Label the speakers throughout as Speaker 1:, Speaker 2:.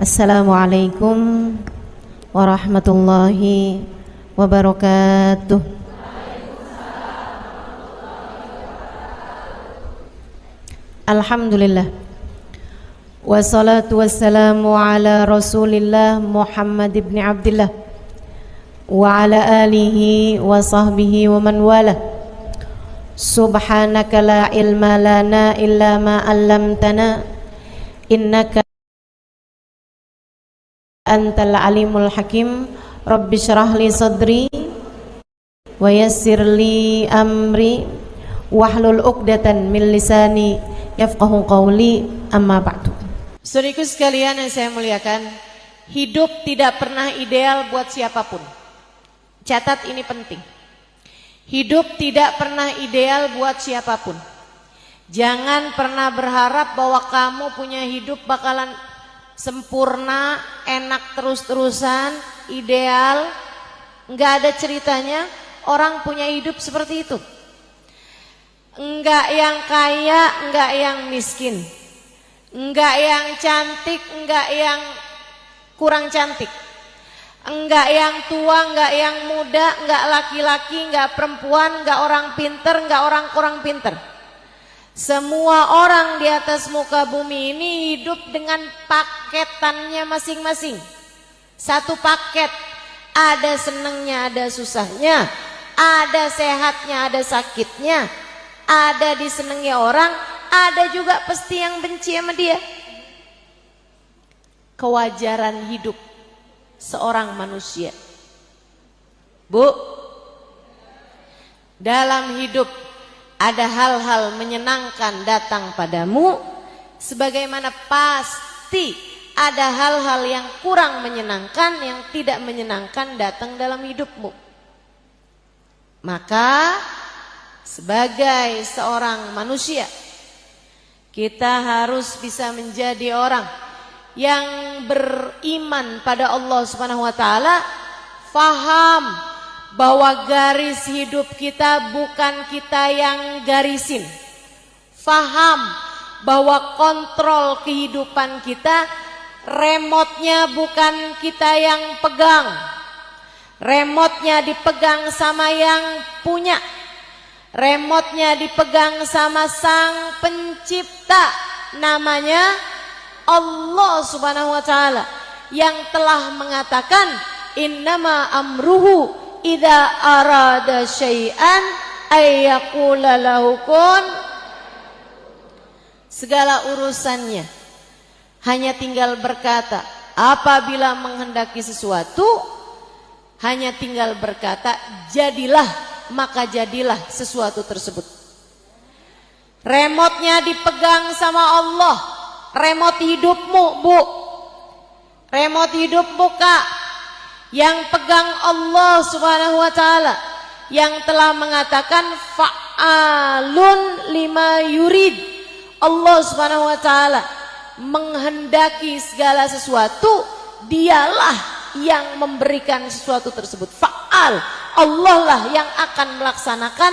Speaker 1: Assalamualaikum warahmatullahi wabarakatuh. Alhamdulillah. Wassalatu wassalamu ala Rasulillah Muhammad ibn Abdillah wa ala alihi wa sahbihi wa man wala. Subhanaka la ilma lana illa ma 'allamtana innaka antal alimul hakim. Rabbi syrah li sadri wa yassir li amri wahlul 'uqdatan min lisani yafqahu qawli, amma ba'du. Saudaraku sekalian yang saya muliakan, hidup tidak pernah ideal buat siapapun. Catat ini penting. Hidup tidak pernah ideal buat siapapun. Jangan pernah berharap bahwa kamu punya hidup bakalan sempurna, enak terus-terusan, ideal. Enggak ada ceritanya orang punya hidup seperti itu. Enggak yang kaya, enggak yang miskin, enggak yang cantik, enggak yang kurang cantik, enggak yang tua, enggak yang muda, enggak laki-laki, enggak perempuan, enggak orang pinter, enggak orang kurang pinter. Semua orang di atas muka bumi ini hidup dengan paketannya masing-masing. Satu paket, ada senengnya, ada susahnya, ada sehatnya, ada sakitnya, ada disenangi orang, ada juga pasti yang benci sama dia. Kewajaran hidup seorang manusia. Bu, dalam hidup ada hal-hal menyenangkan datang padamu, sebagaimana pasti ada hal-hal yang kurang menyenangkan, yang tidak menyenangkan datang dalam hidupmu. Maka sebagai seorang manusia, kita harus bisa menjadi orang yang beriman pada Allah Subhanahu wa taala, faham bahwa garis hidup kita bukan kita yang garisin. Faham bahwa kontrol kehidupan kita, remote-nya bukan kita yang pegang. Remote-nya dipegang sama yang punya. Remote-nya dipegang sama Sang Pencipta, namanya Allah Subhanahu wa taala, yang telah mengatakan innama amruhu idza arada syai'an ayyaqula lahu kun. Segala urusannya hanya tinggal berkata, apabila menghendaki sesuatu hanya tinggal berkata jadilah, maka jadilah sesuatu tersebut. Remote-nya dipegang sama Allah. Remote hidupmu, Bu. Remote hidupmu, Kak. Yang pegang Allah Subhanahu wa taala, yang telah mengatakan fa'alun lima yurid. Allah Subhanahu wa taala menghendaki segala sesuatu, dialah yang memberikan sesuatu tersebut. Fa'al, Allah lah yang akan melaksanakan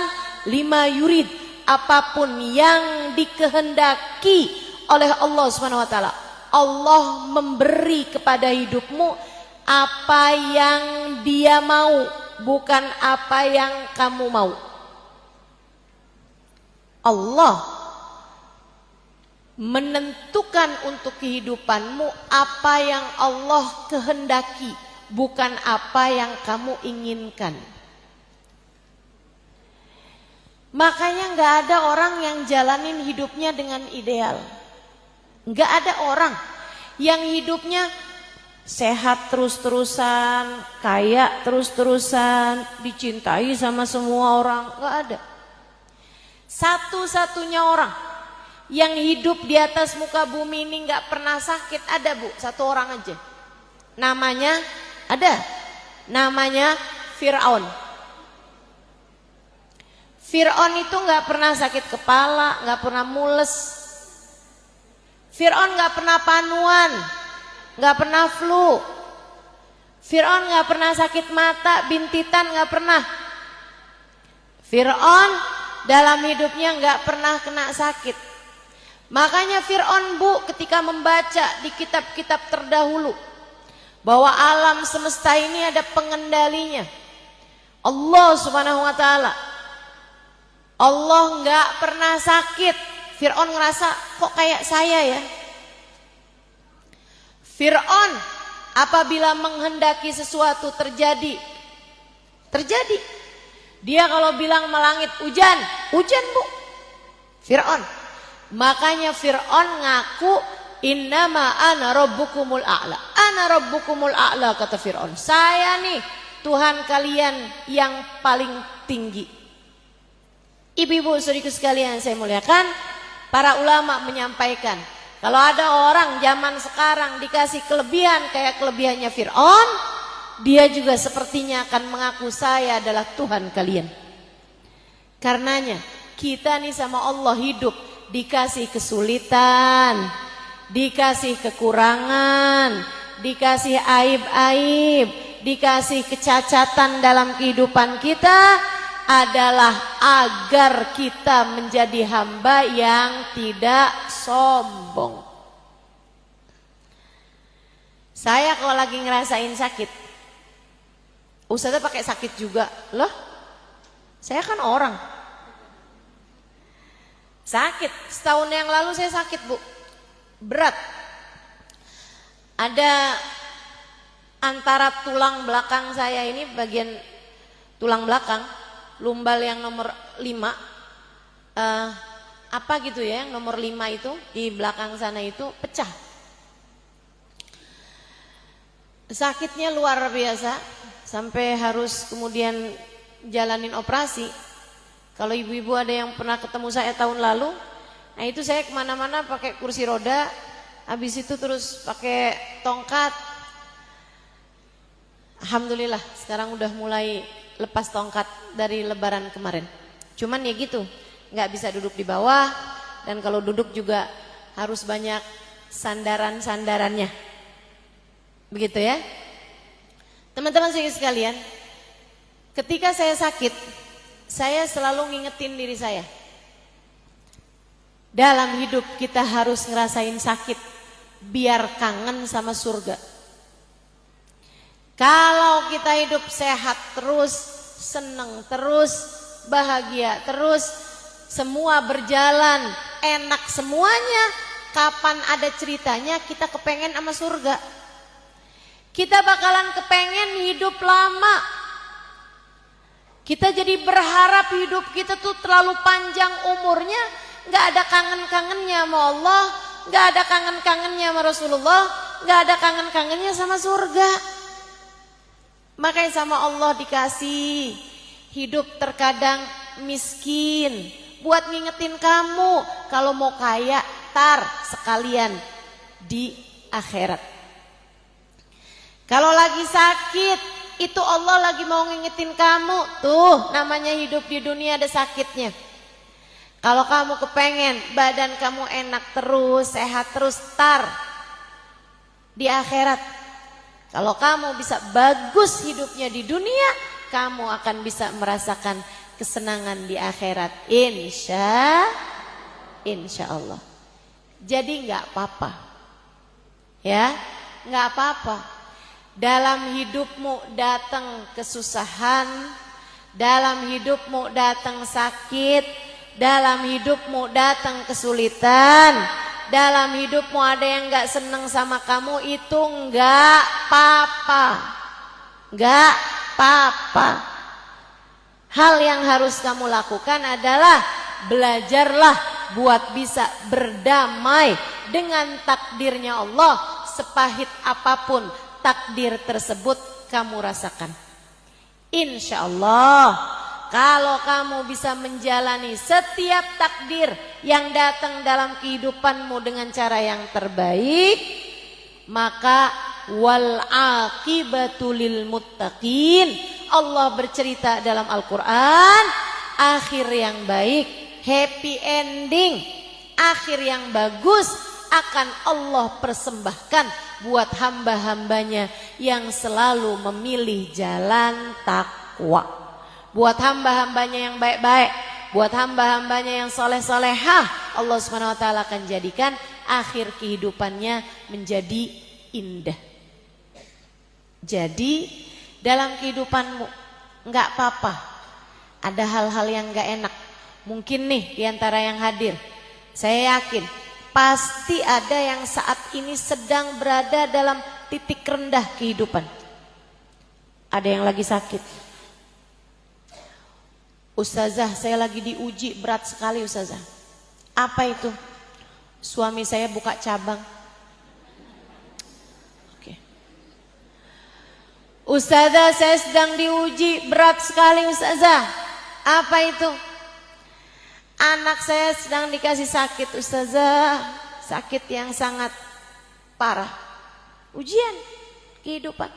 Speaker 1: lima yurid, apapun yang dikehendaki oleh Allah Subhanahu wa taala. Allah memberi kepada hidupmu apa yang Dia mau, bukan apa yang kamu mau. Allah menentukan untuk kehidupanmu apa yang Allah kehendaki, bukan apa yang kamu inginkan. Makanya gak ada orang yang jalanin hidupnya dengan ideal. Gak ada orang yang hidupnya sehat terus-terusan, kaya terus-terusan, dicintai sama semua orang. Gak ada. Satu-satunya orang yang hidup di atas muka bumi ini gak pernah sakit ada, Bu, satu orang aja. Namanya ada, namanya Fir'aun. Fir'aun itu gak pernah sakit kepala, gak pernah mules. Fir'aun gak pernah panuan, gak pernah flu. Fir'aun gak pernah sakit mata, bintitan, gak pernah. Fir'aun dalam hidupnya gak pernah kena sakit. Makanya Fir'aun, Bu, ketika membaca di kitab-kitab terdahulu bahwa alam semesta ini ada pengendalinya, Allah Subhanahu wa taala. Allah nggak pernah sakit. Fir'aun ngerasa, kok kayak saya ya? Fir'aun apabila menghendaki sesuatu terjadi. Dia kalau bilang melangit hujan, Bu. Fir'aun. Makanya Fir'aun ngaku innama ana rabbukumul a'la. Ana rabbukumul a'la, kata Fir'aun. Saya nih Tuhan kalian yang paling tinggi. Ibu-ibu saudariku sekalian saya muliakan, para ulama menyampaikan, kalau ada orang zaman sekarang dikasih kelebihan kayak kelebihannya Fir'aun, dia juga sepertinya akan mengaku saya adalah Tuhan kalian. Karenanya kita nih sama Allah hidup dikasih kesulitan, dikasih kekurangan, dikasih aib-aib, dikasih kecacatan dalam kehidupan kita adalah agar kita menjadi hamba yang tidak sombong. Saya kalau lagi ngerasain sakit, Ustazah pakai sakit juga. Loh, saya kan orang. Sakit, setahun yang lalu saya sakit, Bu. Berat. Ada antara tulang belakang saya ini, bagian tulang belakang, lumbal yang nomor 5, apa gitu ya, yang nomor 5 itu di belakang sana itu pecah. Sakitnya luar biasa, sampai harus kemudian jalanin operasi. Kalau ibu-ibu ada yang pernah ketemu saya tahun lalu, nah itu saya kemana-mana pakai kursi roda, habis itu terus pakai tongkat. Alhamdulillah sekarang udah mulai lepas tongkat dari lebaran kemarin. Cuman ya gitu, nggak bisa duduk di bawah, dan kalau duduk juga harus banyak sandaran-sandarannya. Begitu ya. Teman-teman sekalian, ketika saya sakit, saya selalu ngingetin diri saya, dalam hidup kita harus ngerasain sakit biar kangen sama surga. Kalau kita hidup sehat terus, seneng terus, bahagia terus, semua berjalan enak semuanya, kapan ada ceritanya kita kepengen sama surga? Kita bakalan kepengen hidup lama. Kita jadi berharap hidup kita tuh terlalu panjang umurnya, nggak ada kangen-kangennya sama Allah, nggak ada kangen-kangennya sama Rasulullah, nggak ada kangen-kangennya sama surga. Makanya sama Allah dikasih hidup terkadang miskin, buat ngingetin kamu kalau mau kaya tar sekalian di akhirat. Kalau lagi sakit, itu Allah lagi mau ngingetin kamu, tuh namanya hidup di dunia ada sakitnya. Kalau kamu kepengen badan kamu enak terus, sehat terus, tar di akhirat. Kalau kamu bisa bagus hidupnya di dunia, kamu akan bisa merasakan kesenangan di akhirat. Insya Allah. Jadi nggak apa-apa, ya, nggak apa-apa. Dalam hidupmu datang kesusahan, dalam hidupmu datang sakit, dalam hidupmu datang kesulitan, dalam hidupmu ada yang gak seneng sama kamu, itu gak apa-apa. Gak apa-apa. Hal yang harus kamu lakukan adalah belajarlah buat bisa berdamai dengan takdirnya Allah, sepahit apapun takdir tersebut kamu rasakan. Insya Allah, kalau kamu bisa menjalani setiap takdir yang datang dalam kehidupanmu dengan cara yang terbaik, maka wal aqibatu lil muttaqin. Allah bercerita dalam Al-Quran, akhir yang baik, happy ending, akhir yang bagus akan Allah persembahkan buat hamba-hambanya yang selalu memilih jalan takwa. Buat hamba-hambanya yang baik-baik, buat hamba-hambanya yang soleh-solehah, Allah Subhanahu wa taala akan jadikan akhir kehidupannya menjadi indah. Jadi dalam kehidupanmu nggak apa-apa ada hal-hal yang nggak enak. Mungkin nih diantara yang hadir, saya yakin pasti ada yang saat ini sedang berada dalam titik rendah kehidupan. Ada yang lagi sakit. Ustazah, saya lagi diuji berat sekali Ustazah. Apa itu? Suami saya buka cabang. Oke. Ustazah, saya sedang diuji berat sekali Ustazah. Apa itu? Anak saya sedang dikasih sakit Ustazah. Sakit yang sangat parah. Ujian kehidupan.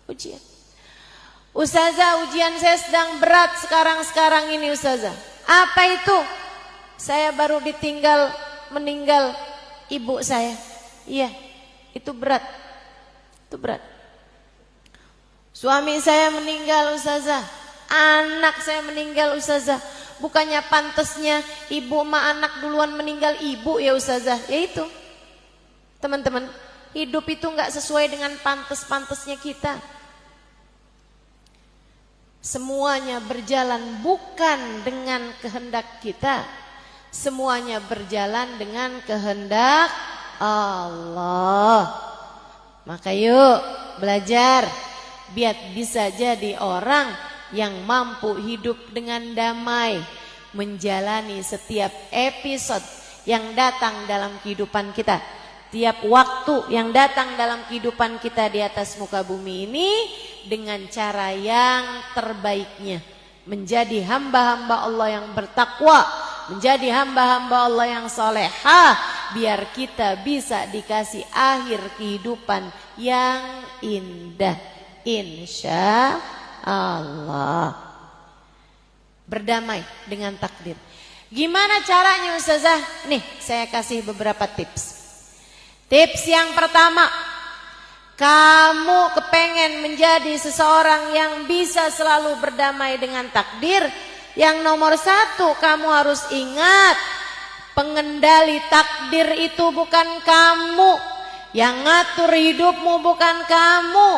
Speaker 1: Ujian. Ustazah, ujian saya sedang berat sekarang ini Ustazah. Apa itu? Saya baru meninggal ibu saya. Iya, itu berat. Itu berat. Suami saya meninggal Ustazah. Anak saya meninggal Ustazah. Bukannya pantasnya ibu sama anak duluan meninggal ibu ya Ustazah. Ya itu. Teman-teman, hidup itu gak sesuai dengan pantas-pantasnya kita. Semuanya berjalan bukan dengan kehendak kita. Semuanya berjalan dengan kehendak Allah. Maka yuk belajar biar bisa jadi orang yang mampu hidup dengan damai, menjalani setiap episode yang datang dalam kehidupan kita. Tiap waktu yang datang dalam kehidupan kita di atas muka bumi ini dengan cara yang terbaiknya. Menjadi hamba-hamba Allah yang bertakwa, menjadi hamba-hamba Allah yang solehah, biar kita bisa dikasih akhir kehidupan yang indah. Insya Allah. Berdamai dengan takdir. Gimana caranya Ustazah? Nih saya kasih beberapa tips. Tips yang pertama, kamu kepengen menjadi seseorang yang bisa selalu berdamai dengan takdir. Yang nomor satu, kamu harus ingat, pengendali takdir itu bukan kamu. Yang ngatur hidupmu bukan kamu.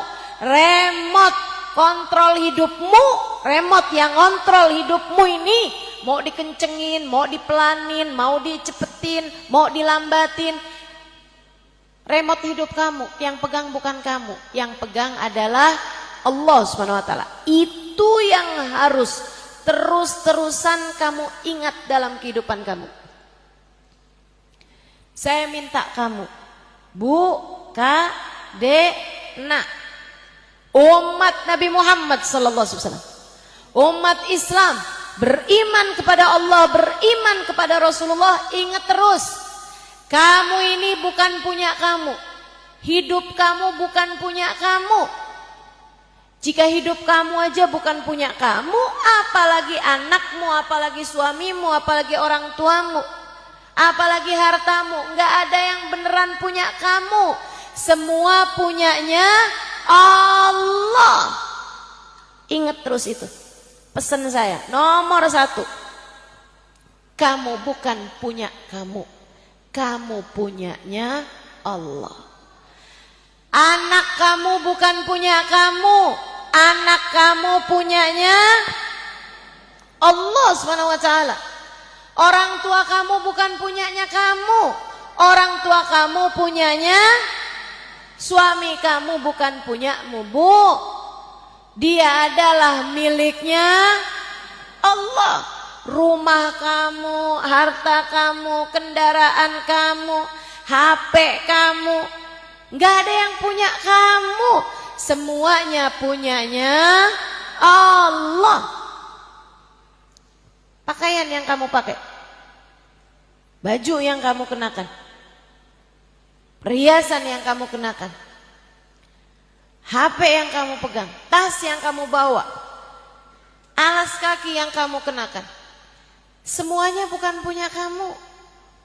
Speaker 1: Remote kontrol hidupmu, remote yang kontrol hidupmu ini, mau dikencengin, mau dipelanin, mau dicepetin, mau dilambatin, remote hidup kamu, yang pegang bukan kamu, yang pegang adalah Allah Subhanahu wa taala. Itu yang harus terus-terusan kamu ingat dalam kehidupan kamu. Saya minta kamu, Bu, Kak, Dek, Nak, umat Nabi Muhammad sallallahu alaihi wasallam, umat Islam, beriman kepada Allah, beriman kepada Rasulullah, ingat terus, kamu ini bukan punya kamu. Hidup kamu bukan punya kamu. Jika hidup kamu aja bukan punya kamu, apalagi anakmu, apalagi suamimu, apalagi orang tuamu, apalagi hartamu. Nggak ada yang beneran punya kamu. Semua punyanya Allah. Ingat terus itu. Pesan saya nomor satu, kamu bukan punya kamu, kamu punyanya Allah. Anak kamu bukan punya kamu, anak kamu punyanya Allah Subhanahu wa taala. Orang tua kamu bukan punyanya kamu, orang tua kamu punyanya suami kamu, bukan punyamu, Bu. Dia adalah miliknya Allah. Rumah kamu, harta kamu, kendaraan kamu, HP kamu, nggak ada yang punya kamu. Semuanya punyanya Allah. Pakaian yang kamu pakai, baju yang kamu kenakan, perhiasan yang kamu kenakan, HP yang kamu pegang, tas yang kamu bawa, alas kaki yang kamu kenakan, semuanya bukan punya kamu,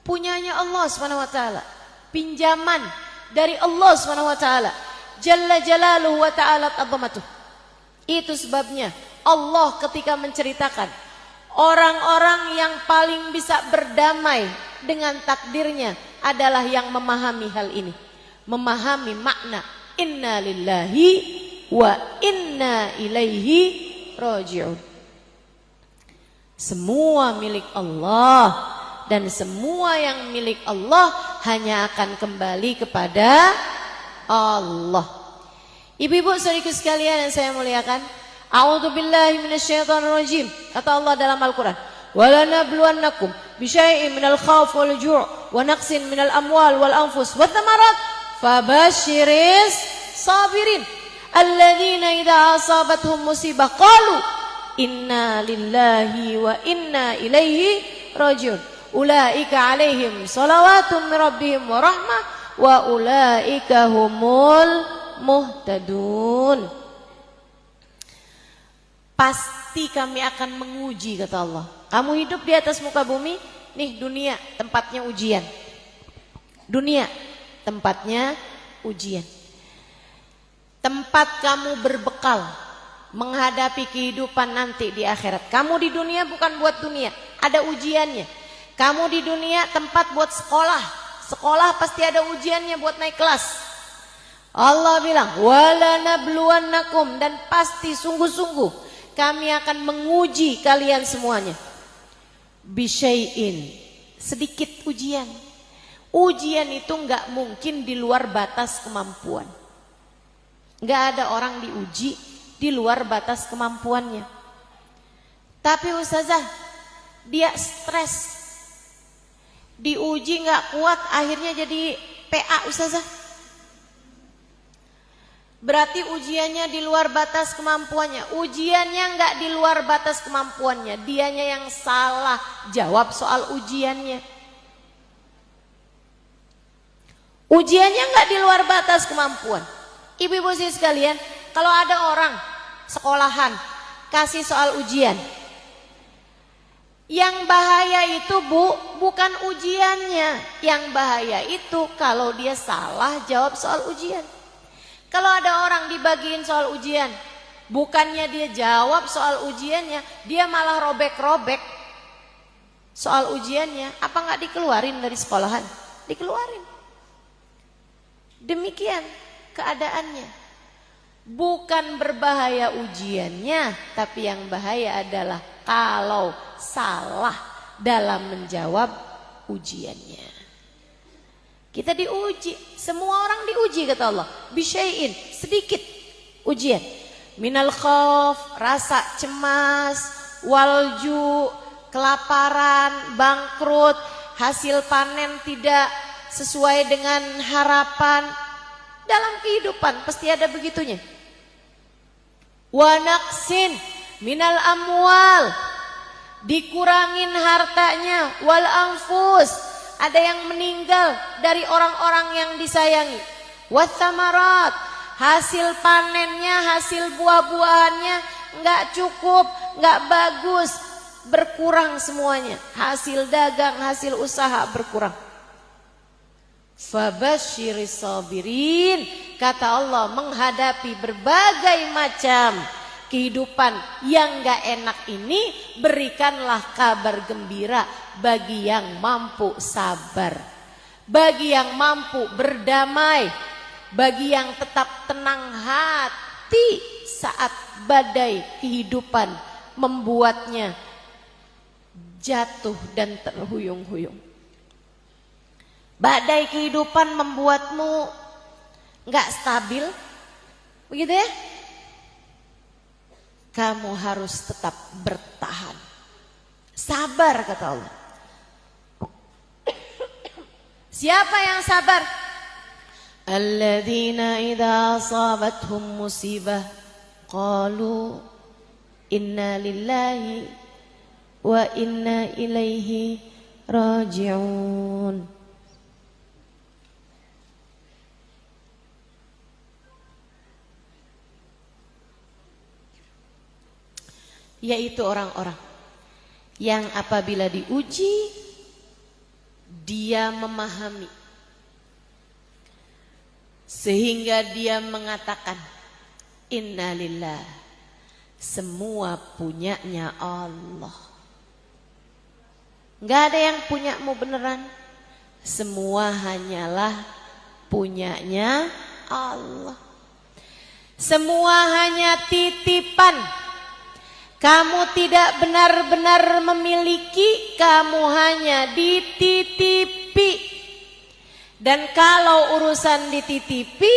Speaker 1: punyanya Allah Subhanahu wa taala. Pinjaman dari Allah Subhanahu wa taala. Jalla jalaluhu wa ta'ala 'azamatuh. Itu sebabnya Allah ketika menceritakan Orang-orang yang paling bisa berdamai dengan takdirnya adalah yang memahami hal ini. Memahami makna inna lillahi wa inna ilaihi raji'un. Semua milik Allah, dan semua yang milik Allah hanya akan kembali kepada Allah. Ibu-ibu saudariku sekalian yang saya muliakan, a'udzubillahi minasyaitonirrajim. Kata Allah dalam Al-Qur'an, "Walanabluwannakum bisyai'in minal khauf wal ju' wa naqsin minal amwal wal anfus wath thamarat fabasyiris sabirin alladzina idza asabatuhum musibah qalu inna lillahi wa inna ilaihi raji'un ulaika alaihim salawatun mir rabbihim wa rahmah wa ulaika humul muhtadun." Pasti kami akan menguji, kata Allah. Kamu hidup di atas muka bumi, nih dunia tempatnya ujian. Dunia tempatnya ujian. Tempat kamu berbekal menghadapi kehidupan nanti di akhirat. Kamu di dunia bukan buat dunia, ada ujiannya. Kamu di dunia tempat buat sekolah. Sekolah pasti ada ujiannya buat naik kelas. Allah bilang, "Walanabluwannakum," dan pasti sungguh-sungguh kami akan menguji kalian semuanya. Bisyai'in, sedikit ujian. Ujian itu nggak mungkin di luar batas kemampuan. Nggak ada orang diuji di luar batas kemampuannya. Tapi ustazah, dia stres, diuji nggak kuat, akhirnya jadi PA ustazah. Berarti ujiannya di luar batas kemampuannya. Ujiannya nggak di luar batas kemampuannya, dianya yang salah jawab soal ujiannya. Ujiannya nggak di luar batas kemampuan. Ibu-ibu sekalian, kalau ada orang sekolahan kasih soal ujian, yang bahaya itu bukan ujiannya, yang bahaya itu kalau dia salah jawab soal ujian. Kalau ada orang dibagiin soal ujian, bukannya dia jawab soal ujiannya, dia malah robek-robek soal ujiannya, apa nggak dikeluarin dari sekolahan? Dikeluarin. Demikian keadaannya. Bukan berbahaya ujiannya, tapi yang bahaya adalah kalau salah dalam menjawab ujiannya. Kita diuji, semua orang diuji kata Allah. Bisyai'in, sedikit ujian. Minal khauf, rasa cemas, walju, kelaparan, bangkrut, hasil panen tidak sesuai dengan harapan. Dalam kehidupan pasti ada begitunya. Wa naqsin minal amwal, dikurangin hartanya, wal anfus, ada yang meninggal dari orang-orang yang disayangi. Wathamarat, hasil panennya, hasil buah-buahannya nggak cukup, nggak bagus, berkurang semuanya. Hasil dagang, hasil usaha berkurang. Fabasyiris sabirin, kata Allah, menghadapi berbagai macam kehidupan yang gak enak ini, berikanlah kabar gembira bagi yang mampu sabar, bagi yang mampu berdamai, bagi yang tetap tenang hati saat badai kehidupan membuatnya jatuh dan terhuyung-huyung. Badai kehidupan membuatmu gak stabil, begitu ya? Kamu harus tetap bertahan. Sabar kata Allah. Siapa yang sabar? Alladzina idza asabathum musibah qalu inna lillahi wa inna ilaihi raji'un. Yaitu orang-orang yang apabila diuji dia memahami sehingga dia mengatakan innalillah, semua punyanya Allah Nggak ada yang punyamu beneran. Semua hanyalah punyanya Allah. Semua hanya titipan. Kamu tidak benar-benar memiliki, kamu hanya dititipi. Dan kalau urusan dititipi,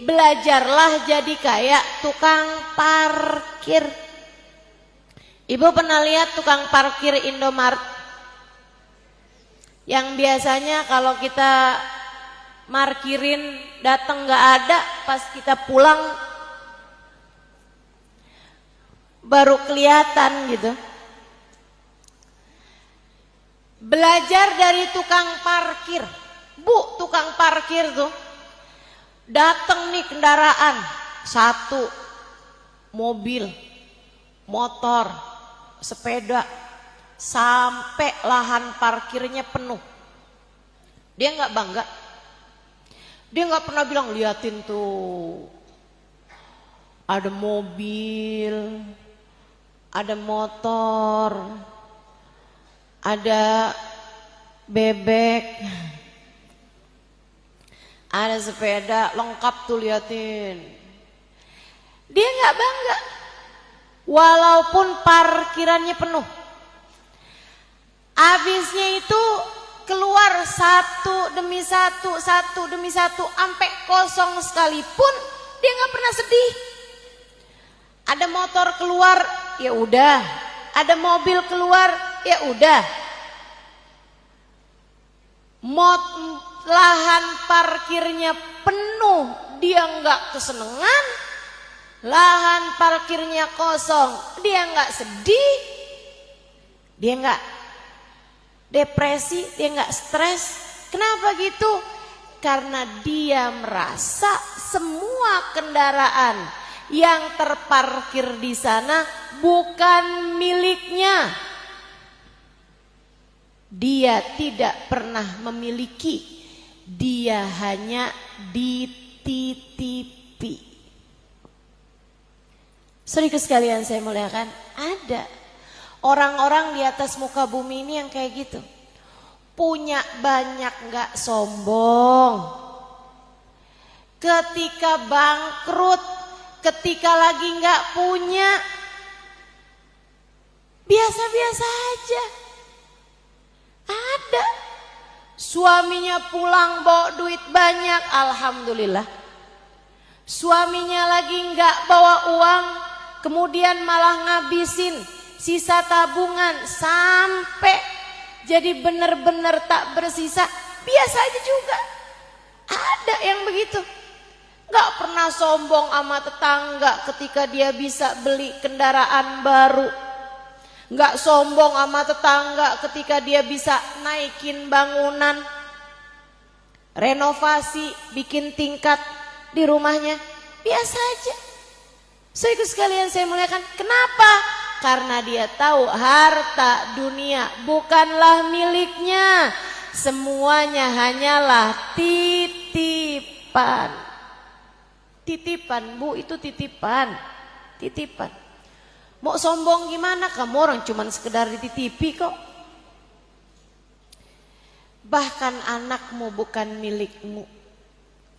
Speaker 1: belajarlah jadi kayak tukang parkir. Ibu pernah lihat tukang parkir Indomaret? Yang biasanya kalau kita markirin datang nggak ada, pas kita pulang baru kelihatan gitu. Belajar dari tukang parkir. Bu, tukang parkir tuh datang nih kendaraan, satu, mobil, motor, sepeda, sampai lahan parkirnya penuh. Dia nggak bangga. Dia nggak pernah bilang, liatin tuh, ada mobil, ada motor, ada bebek, ada sepeda, lengkap tuh, liatin. Dia nggak bangga, walaupun parkirannya penuh. Habisnya itu keluar satu demi satu, sampai kosong sekalipun dia nggak pernah sedih. Ada motor keluar, ya udah. Ada mobil keluar, ya udah. Lahan parkirnya penuh, dia nggak kesenengan. Lahan parkirnya kosong, dia nggak sedih. Dia nggak depresi, dia nggak stres. Kenapa gitu? Karena dia merasa semua kendaraan yang terparkir di sana bukan miliknya. Dia tidak pernah memiliki, dia hanya dititipi. Saudara sekalian saya muliakan, ada orang-orang di atas muka bumi ini yang kayak gitu. Punya banyak, nggak sombong. Ketika bangkrut, ketika lagi nggak punya, biasa-biasa aja. Ada suaminya pulang bawa duit banyak, alhamdulillah. Suaminya lagi nggak bawa uang, kemudian malah ngabisin sisa tabungan sampai jadi benar-benar tak bersisa, biasa aja juga. Ada yang begitu. Gak pernah sombong sama tetangga ketika dia bisa beli kendaraan baru. Gak sombong sama tetangga ketika dia bisa naikin bangunan, renovasi, bikin tingkat di rumahnya. Biasa aja. Saudara sekalian saya muliakan, kenapa? Karena dia tahu harta dunia bukanlah miliknya. Semuanya hanyalah titipan. Titipan, Bu, itu titipan. Titipan. Mau sombong gimana? Kamu orang cuman sekedar dititipi kok. Bahkan anakmu bukan milikmu.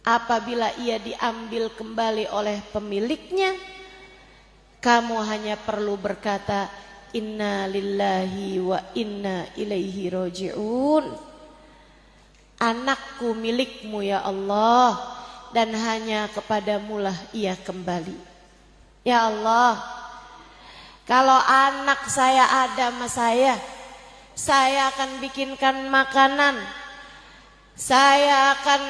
Speaker 1: Apabila ia diambil kembali oleh pemiliknya, kamu hanya perlu berkata, inna lillahi wa inna ilaihi roji'un. Anakku milikmu ya Allah, dan hanya kepadamulah ia kembali. Ya Allah, kalau anak saya ada sama saya akan bikinkan makanan, saya akan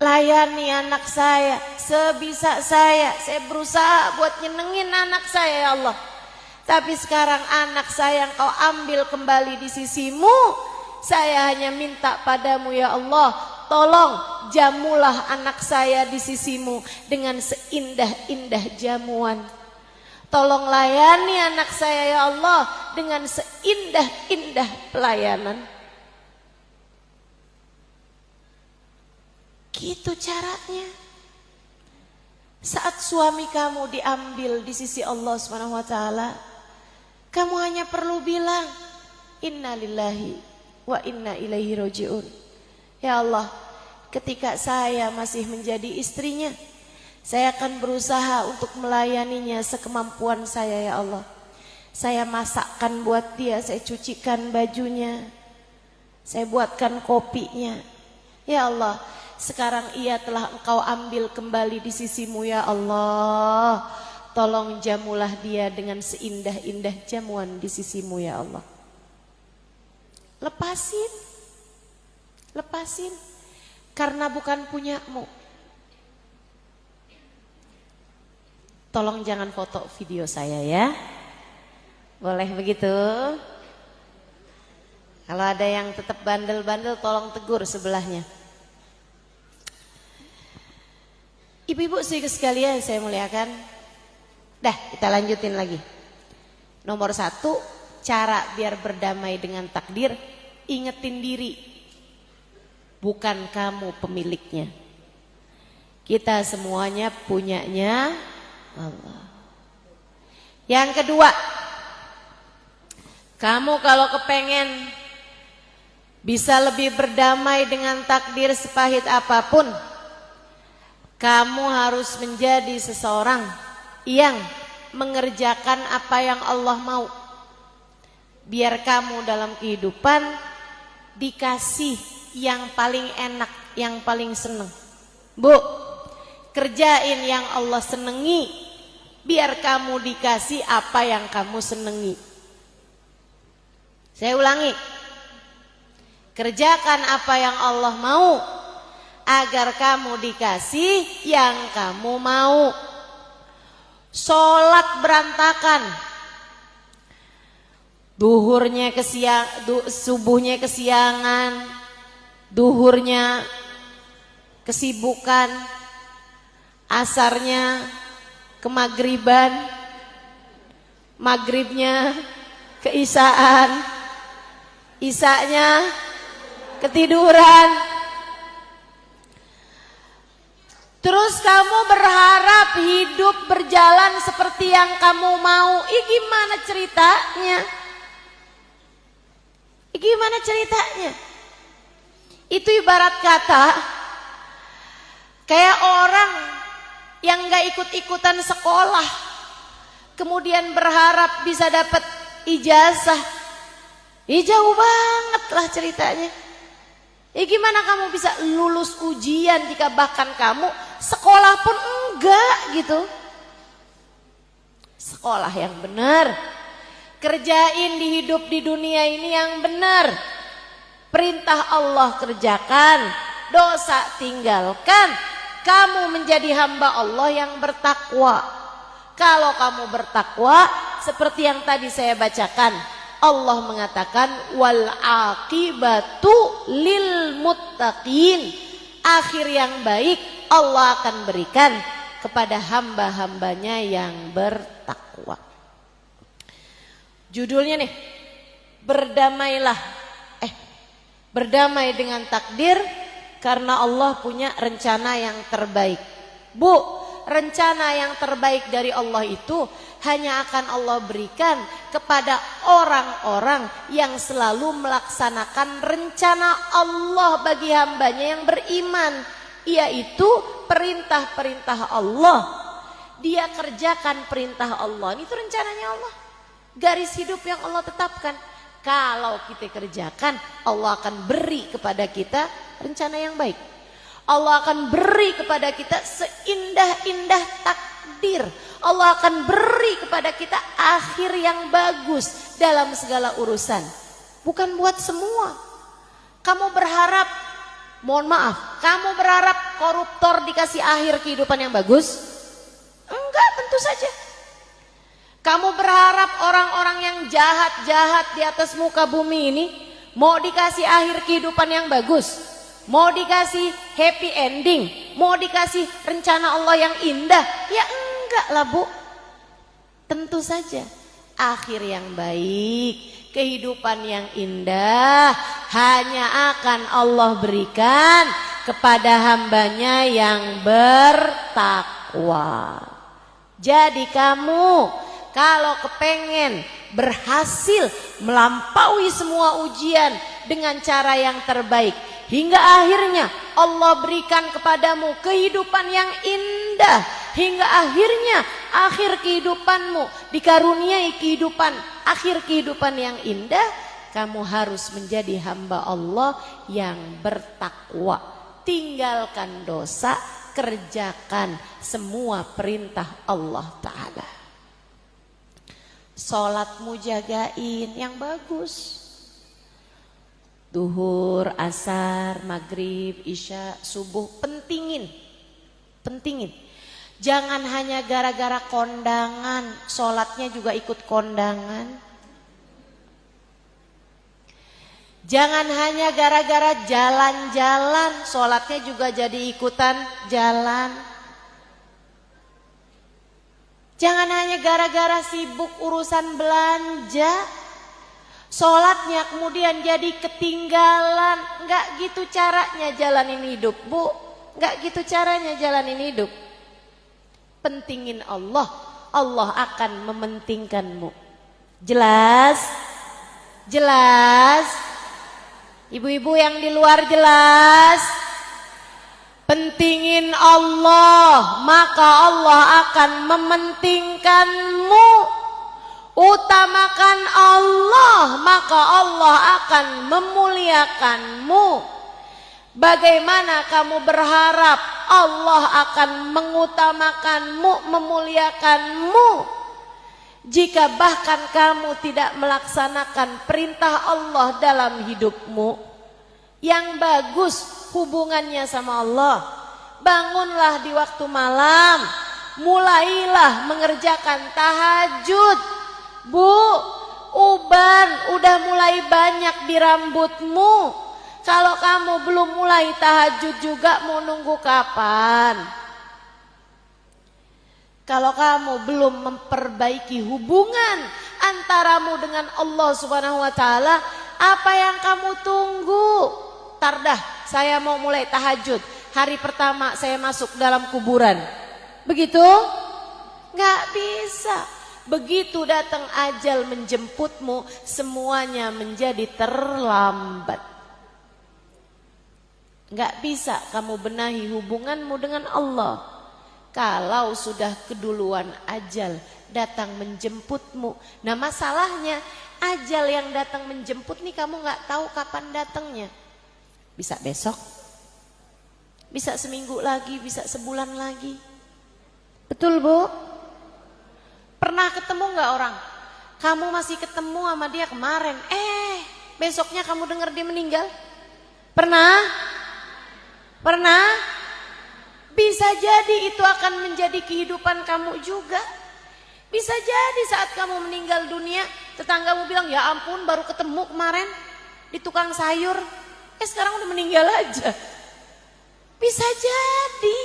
Speaker 1: layani anak saya sebisa saya berusaha buat nyenengin anak saya ya Allah. Tapi sekarang anak saya yang kau ambil kembali di sisimu, saya hanya minta padamu ya Allah, tolong jamulah anak saya di sisimu dengan seindah-indah jamuan. Tolong layani anak saya ya Allah dengan seindah-indah pelayanan. Gitu caranya. Saat suami kamu diambil di sisi Allah Subhanahu wa taala, Kamu hanya perlu bilang, inna lillahi wa inna ilaihi roji'un. Ya Allah, ketika saya masih menjadi istrinya, saya akan berusaha untuk melayaninya sekemampuan saya ya Allah. Saya masakkan buat dia, saya cucikan bajunya, saya buatkan kopinya. Ya Allah, sekarang ia telah Engkau ambil kembali di sisimu ya Allah. Tolong jamulah dia dengan seindah-indah jamuan di sisimu ya Allah. Lepasin, lepasin, karena bukan punyamu. Tolong jangan foto video saya ya. Boleh begitu? Kalau ada yang tetap bandel-bandel tolong tegur sebelahnya. Ibu-ibu sekalian saya muliakan. Dah, kita lanjutin lagi. Nomor 1, cara biar berdamai dengan takdir, ingetin diri. Bukan kamu pemiliknya. Kita semuanya punyanya Allah. Yang kedua, kamu kalau kepengen bisa lebih berdamai dengan takdir sepahit apapun, kamu harus menjadi seseorang yang mengerjakan apa yang Allah mau. Biar kamu dalam kehidupan dikasih yang paling enak, yang paling seneng. Bu, kerjain yang Allah senengi, biar kamu dikasih apa yang kamu senengi. Saya ulangi, kerjakan apa yang Allah mau, agar kamu dikasih yang kamu mau. Sholat berantakan, subuhnya kesiangan, duhurnya kesibukan, asarnya kemagriban, maghribnya keisaan, isanya ketiduran. Terus kamu berharap hidup berjalan seperti yang kamu mau. Gimana ceritanya? Gimana ceritanya? Itu ibarat kata kayak orang yang gak ikut-ikutan sekolah, kemudian berharap bisa dapat ijazah. Jauh banget lah ceritanya. Gimana kamu bisa lulus ujian jika bahkan kamu sekolah pun enggak gitu. Sekolah yang benar, kerjain di hidup di dunia ini yang benar. Perintah Allah kerjakan, dosa tinggalkan. Kamu menjadi hamba Allah yang bertakwa. Kalau kamu bertakwa, seperti yang tadi saya bacakan, Allah mengatakan wal aqibatu lil muttaqin. Akhir yang baik Allah akan berikan kepada hamba-hambanya yang bertakwa. Judulnya nih, berdamailah. Berdamai dengan takdir karena Allah punya rencana yang terbaik. Bu, rencana yang terbaik dari Allah itu hanya akan Allah berikan kepada orang-orang yang selalu melaksanakan rencana Allah bagi hambanya yang beriman, yaitu perintah-perintah Allah. Dia kerjakan perintah Allah, itu rencananya Allah, garis hidup yang Allah tetapkan. Kalau kita kerjakan, Allah akan beri kepada kita rencana yang baik. Allah akan beri kepada kita seindah-indah takdir. Allah akan beri kepada kita akhir yang bagus dalam segala urusan. Bukan buat semua. Kamu berharap, mohon maaf, kamu berharap koruptor dikasih akhir kehidupan yang bagus? Enggak, tentu saja. Kamu berharap orang-orang yang jahat-jahat di atas muka bumi ini mau dikasih akhir kehidupan yang bagus? Mau dikasih happy ending, mau dikasih rencana Allah yang indah? Ya enggak lah Bu. Tentu saja akhir yang baik, kehidupan yang indah hanya akan Allah berikan kepada hambanya yang bertakwa. Jadi kamu kalau kepengen berhasil melampaui semua ujian dengan cara yang terbaik, hingga akhirnya Allah berikan kepadamu kehidupan yang indah, hingga akhirnya akhir kehidupanmu dikaruniai kehidupan, akhir kehidupan yang indah. Kamu harus menjadi hamba Allah yang bertakwa, tinggalkan dosa, kerjakan semua perintah Allah Ta'ala. Sholatmu jagain yang bagus. Duhur, asar, maghrib, isya, subuh, pentingin. Jangan hanya gara-gara kondangan, sholatnya juga ikut kondangan. Jangan hanya gara-gara jalan-jalan, sholatnya juga jadi ikutan jalan. Jangan hanya gara-gara sibuk urusan belanja, sholatnya kemudian jadi ketinggalan. Enggak gitu caranya jalanin hidup, Bu. Enggak gitu caranya jalanin hidup. Pentingin Allah, Allah akan mementingkanmu. Jelas? Jelas? Ibu-ibu yang di luar jelas? Pentingin Allah, maka Allah akan mementingkanmu. Utamakan Allah, maka Allah akan memuliakanmu. Bagaimana kamu berharap Allah akan mengutamakanmu, memuliakanmu, jika bahkan kamu tidak melaksanakan perintah Allah dalam hidupmu? Yang bagus hubungannya sama Allah. Bangunlah di waktu malam, mulailah mengerjakan tahajud. Bu, uban udah mulai banyak di rambutmu. Kalau kamu belum mulai tahajud juga, mau nunggu kapan? Kalau kamu belum memperbaiki hubungan antaramu dengan Allah Subhanahu wa Ta'ala, apa yang kamu tunggu? Tardah, saya mau mulai tahajud. Hari pertama saya masuk dalam kuburan. Begitu? Nggak bisa. Begitu datang ajal menjemputmu, semuanya menjadi terlambat. Nggak bisa kamu benahi hubunganmu dengan Allah kalau sudah keduluan ajal datang menjemputmu. Nah masalahnya, ajal yang datang menjemput nih kamu nggak tahu kapan datangnya. Bisa besok, bisa seminggu lagi, bisa sebulan lagi. Betul Bu? Pernah ketemu nggak orang? Kamu masih ketemu sama dia kemarin, besoknya kamu dengar dia meninggal? Pernah? Pernah? Bisa jadi itu akan menjadi kehidupan kamu juga. Bisa jadi saat kamu meninggal dunia, tetanggamu bilang, ya ampun baru ketemu kemarin di tukang sayur, sekarang udah meninggal aja. Bisa jadi.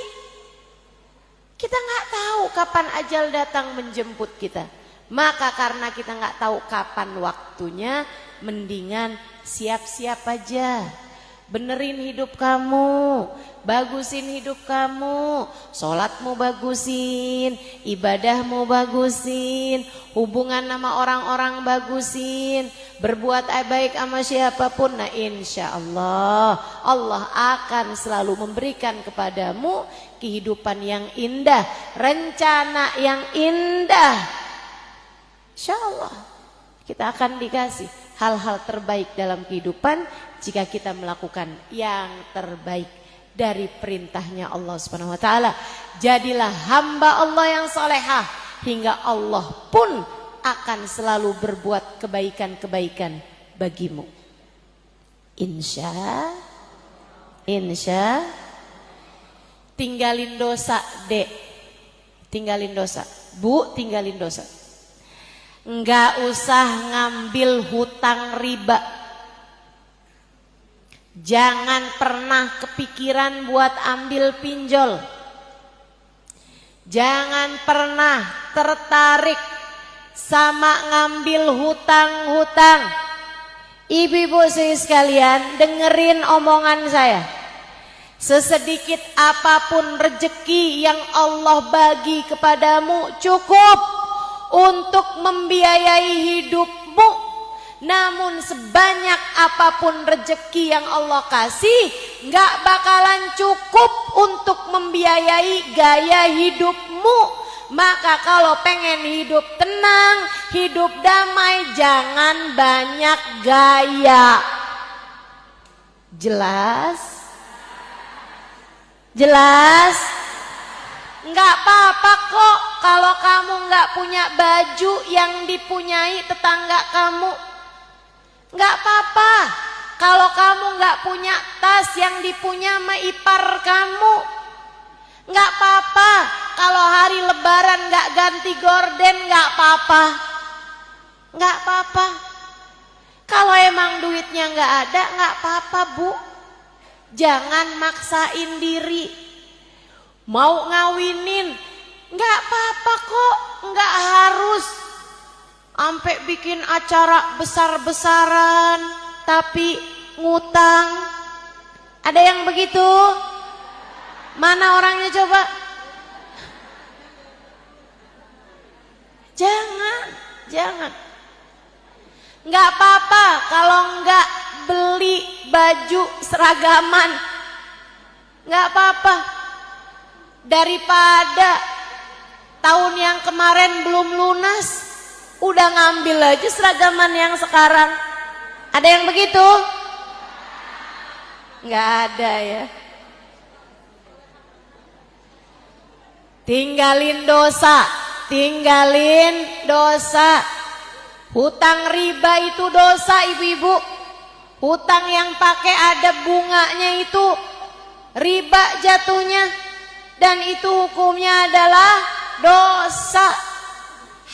Speaker 1: Kita nggak tahu kapan ajal datang menjemput kita. Maka karena kita nggak tahu kapan waktunya, mendingan siap-siap aja. Benerin hidup kamu, bagusin hidup kamu, sholatmu bagusin, ibadahmu bagusin, hubungan sama orang-orang bagusin, berbuat baik sama siapapun. Nah insya Allah, Allah akan selalu memberikan kepadamu kehidupan yang indah, rencana yang indah. Insya Allah kita akan dikasih hal-hal terbaik dalam kehidupan jika kita melakukan yang terbaik dari perintahnya Allah Subhanahu wa Ta'ala. Jadilah hamba Allah yang solehah, hingga Allah pun akan selalu berbuat kebaikan-kebaikan bagimu. Insya tinggalin dosa, Dek. Tinggalin dosa. Bu, tinggalin dosa. Enggak usah ngambil hutang riba. Jangan pernah kepikiran buat ambil pinjol. Jangan pernah tertarik sama ngambil hutang-hutang. Ibu-ibu sekalian, dengerin omongan saya. Sesedikit apapun rezeki yang Allah bagi kepadamu cukup untuk membiayai hidupmu. Namun sebanyak apapun rezeki yang Allah kasih, gak bakalan cukup untuk membiayai gaya hidupmu. Maka kalau pengen hidup tenang, hidup damai, jangan banyak gaya. Jelas? Jelas? Nggak apa-apa kok kalau kamu nggak punya baju yang dipunyai tetangga kamu. Nggak apa-apa kalau kamu nggak punya tas yang dipunya sama ipar kamu. Nggak apa-apa kalau hari lebaran nggak ganti gorden, nggak apa-apa. Nggak apa-apa. Kalau emang duitnya nggak ada, nggak apa-apa Bu. Jangan maksain diri. Mau ngawinin, nggak apa-apa kok, nggak harus sampai bikin acara besar-besaran tapi ngutang. Ada yang begitu? Mana orangnya coba? Jangan. Nggak apa-apa kalau nggak beli baju seragaman, nggak apa-apa. Daripada tahun yang kemarin belum lunas, udah ngambil aja seragaman yang sekarang. Ada yang begitu? Nggak ada ya. Tinggalin dosa. Hutang riba itu dosa ibu-ibu. Hutang yang pakai ada bunganya itu riba jatuhnya. Dan itu hukumnya adalah dosa.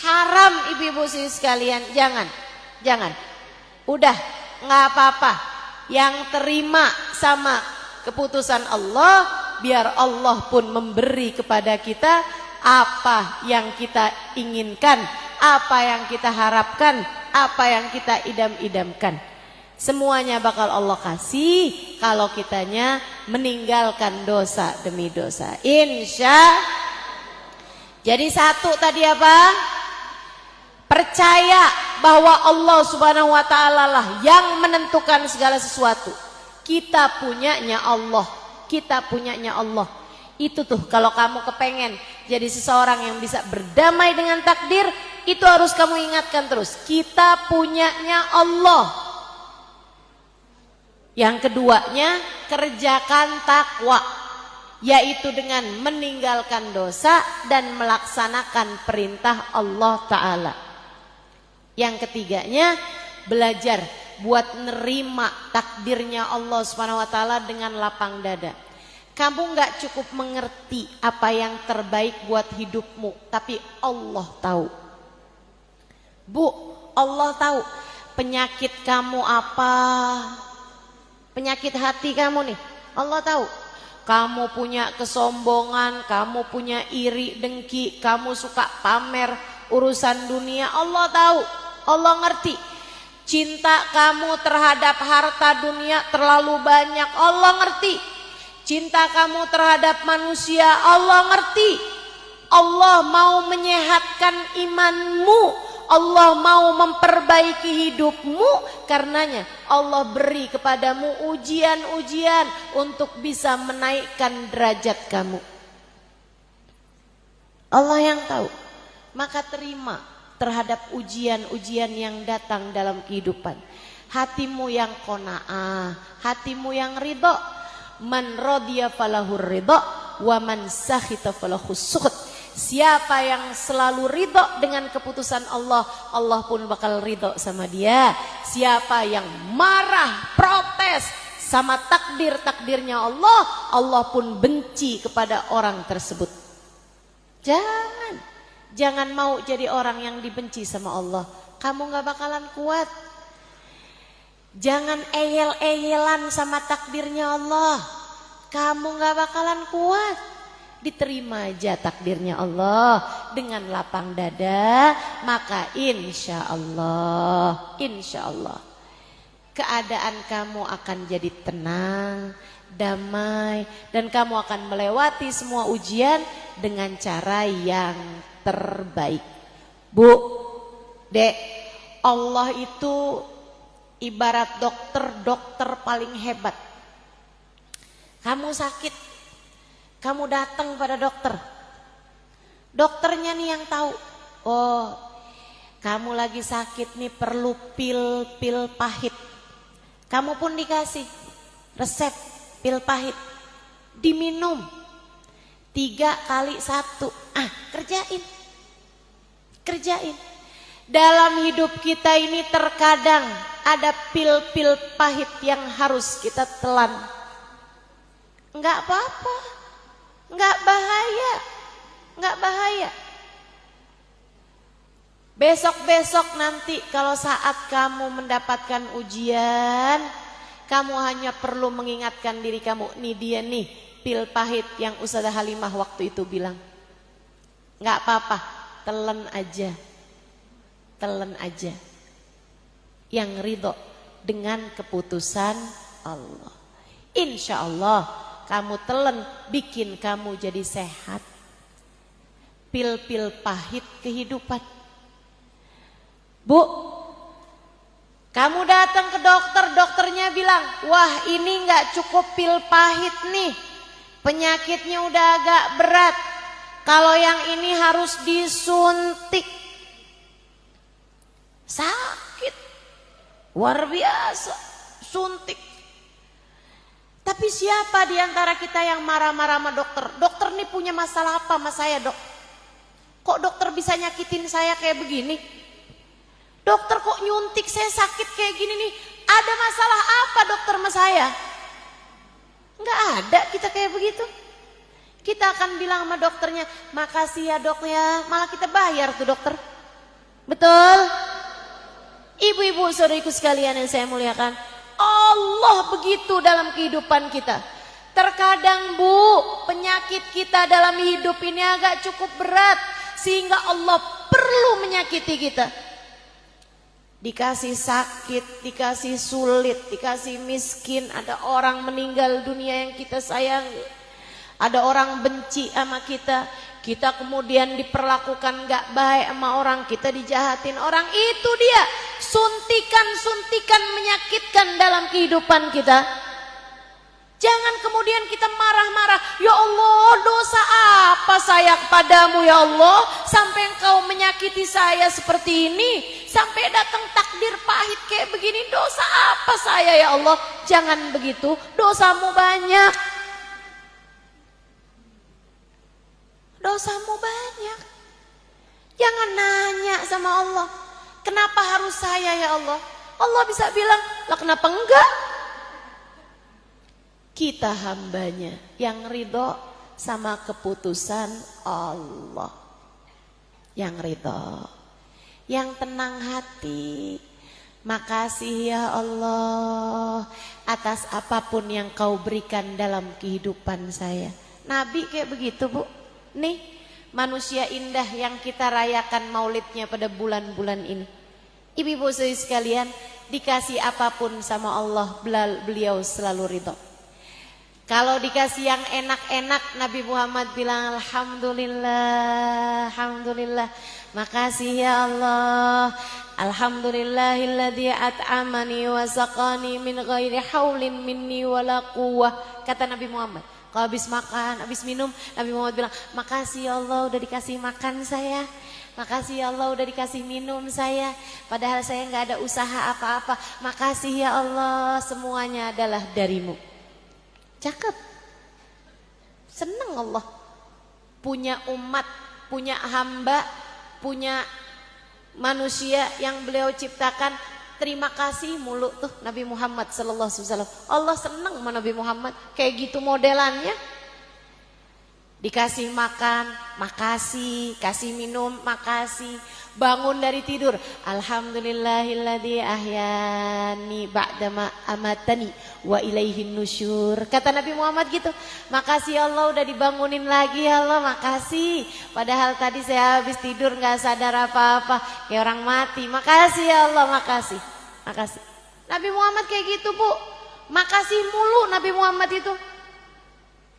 Speaker 1: Haram ibu-ibu sekalian. Jangan. Udah nggak apa-apa. Yang terima sama keputusan Allah, biar Allah pun memberi kepada kita apa yang kita inginkan, apa yang kita harapkan, apa yang kita idam-idamkan. Semuanya bakal Allah kasih kalau kitanya meninggalkan dosa demi dosa. Jadi satu tadi apa? Percaya bahwa Allah Subhanahu wa ta'ala lah yang menentukan segala sesuatu. Kita punyanya Allah. Itu tuh kalau kamu kepengen jadi seseorang yang bisa berdamai dengan takdir, itu harus kamu ingatkan terus. Kita punyanya Allah. Yang keduanya, kerjakan takwa, yaitu dengan meninggalkan dosa dan melaksanakan perintah Allah Ta'ala. Yang ketiganya, belajar buat nerima takdirnya Allah Subhanahu wa ta'ala dengan lapang dada. Kamu gak cukup mengerti apa yang terbaik buat hidupmu, tapi Allah tahu. Bu, Allah tahu penyakit kamu apa, penyakit hati kamu nih, Allah tahu. Kamu punya kesombongan, kamu punya iri, dengki, kamu suka pamer urusan dunia, Allah tahu, Allah ngerti. Cinta kamu terhadap harta dunia terlalu banyak, Allah ngerti. Cinta kamu terhadap manusia, Allah ngerti. Allah mau menyehatkan imanmu, Allah mau memperbaiki hidupmu. Karenanya Allah beri kepadamu ujian-ujian untuk bisa menaikkan derajat kamu. Allah yang tahu. Maka terima terhadap ujian-ujian yang datang dalam kehidupan. Hatimu yang qanaah, hatimu yang ridho. Man radiya falahur ridho, wa man sakhita falahus sukhut. Siapa yang selalu ridho dengan keputusan Allah, Allah pun bakal ridho sama dia. Siapa yang marah, protes sama takdirnya Allah, Allah pun benci kepada orang tersebut. Jangan mau jadi orang yang dibenci sama Allah. Kamu gak bakalan kuat. Jangan eyel-eyelan sama takdirnya Allah. Kamu gak bakalan kuat. Diterima aja takdirnya Allah dengan lapang dada, maka insya Allah keadaan kamu akan jadi tenang, damai, dan kamu akan melewati semua ujian dengan cara yang terbaik. Bu, Dek, Allah itu ibarat dokter paling hebat. Kamu sakit, kamu datang pada dokter. Dokternya nih yang tahu. Oh, kamu lagi sakit nih, perlu pil pahit. Kamu pun dikasih resep pil pahit. Diminum 3 kali 1. Kerjain. Dalam hidup kita ini terkadang ada pil-pil pahit yang harus kita telan. Enggak apa-apa, enggak bahaya. Besok-besok nanti kalau saat kamu mendapatkan ujian, kamu hanya perlu mengingatkan diri kamu, nih dia nih pil pahit yang Ustazah Halimah waktu itu bilang. Enggak apa-apa, telan aja. Yang ridho dengan keputusan Allah. Insya Allah kamu telan, bikin kamu jadi sehat. Pil-pil pahit kehidupan. Bu, kamu datang ke dokter, dokternya bilang, wah ini nggak cukup pil pahit nih, penyakitnya udah agak berat. Kalau yang ini harus disuntik. Sakit, luar biasa, suntik. Tapi siapa di antara kita yang marah-marah sama dokter? Dokter nih punya masalah apa sama saya, Dok? Kok dokter bisa nyakitin saya kayak begini? Dokter kok nyuntik saya sakit kayak gini nih? Ada masalah apa dokter sama saya? Enggak ada kita kayak begitu. Kita akan bilang sama dokternya, makasih ya dok ya. Malah kita bayar tuh dokter. Betul? Ibu-ibu saudariku sekalian yang saya muliakan, Allah begitu dalam kehidupan kita. Terkadang Bu, penyakit kita dalam hidup ini agak cukup berat, sehingga Allah perlu menyakiti kita. Dikasih sakit, dikasih sulit, dikasih miskin, ada orang meninggal dunia yang kita sayangi, ada orang benci sama kita, kita kemudian diperlakukan gak baik sama orang, kita dijahatin orang. Itu dia suntikan-suntikan menyakitkan dalam kehidupan kita. Jangan kemudian kita marah-marah, ya Allah dosa apa saya kepadamu ya Allah, sampai engkau menyakiti saya seperti ini, sampai datang takdir pahit kayak begini, dosa apa saya ya Allah. Jangan begitu, dosamu banyak. Dosamu banyak. Jangan nanya sama Allah, kenapa harus saya ya Allah? Allah bisa bilang, lah kenapa enggak? Kita hambanya yang ridho sama keputusan Allah, yang ridho, yang tenang hati. Makasih ya Allah atas apapun yang kau berikan dalam kehidupan saya. Nabi kayak begitu Bu. Nih manusia indah yang kita rayakan maulidnya pada bulan-bulan ini. Ibu-ibu sekalian, dikasih apapun sama Allah, beliau selalu ridho. Kalau dikasih yang enak-enak, Nabi Muhammad bilang alhamdulillah, alhamdulillah. Makasih ya Allah. Alhamdulillahilladzi at'amani wa saqani min ghairi haulin minni wala quwwah. Kata Nabi Muhammad, kalau habis makan, habis minum, Nabi Muhammad bilang, makasih ya Allah udah dikasih makan saya. Makasih ya Allah udah dikasih minum saya. Padahal saya nggak ada usaha apa-apa. Makasih ya Allah, semuanya adalah darimu. Cakep. Senang Allah punya umat, punya hamba, punya manusia yang beliau ciptakan. Terima kasih mulu tuh Nabi Muhammad sallallahu alaihi wasallam. Allah senang sama Nabi Muhammad kayak gitu modelannya. Dikasih makan, makasih, kasih minum, makasih. Bangun dari tidur, alhamdulillahilladzi ahyani ba'dama amatani wa ilaihin nusyur. Kata Nabi Muhammad gitu. Makasih Allah udah dibangunin lagi ya Allah, makasih. Padahal tadi saya habis tidur gak sadar apa-apa, kayak orang mati. Makasih ya Allah, makasih. Makasih. Nabi Muhammad kayak gitu Bu. Makasih mulu Nabi Muhammad itu.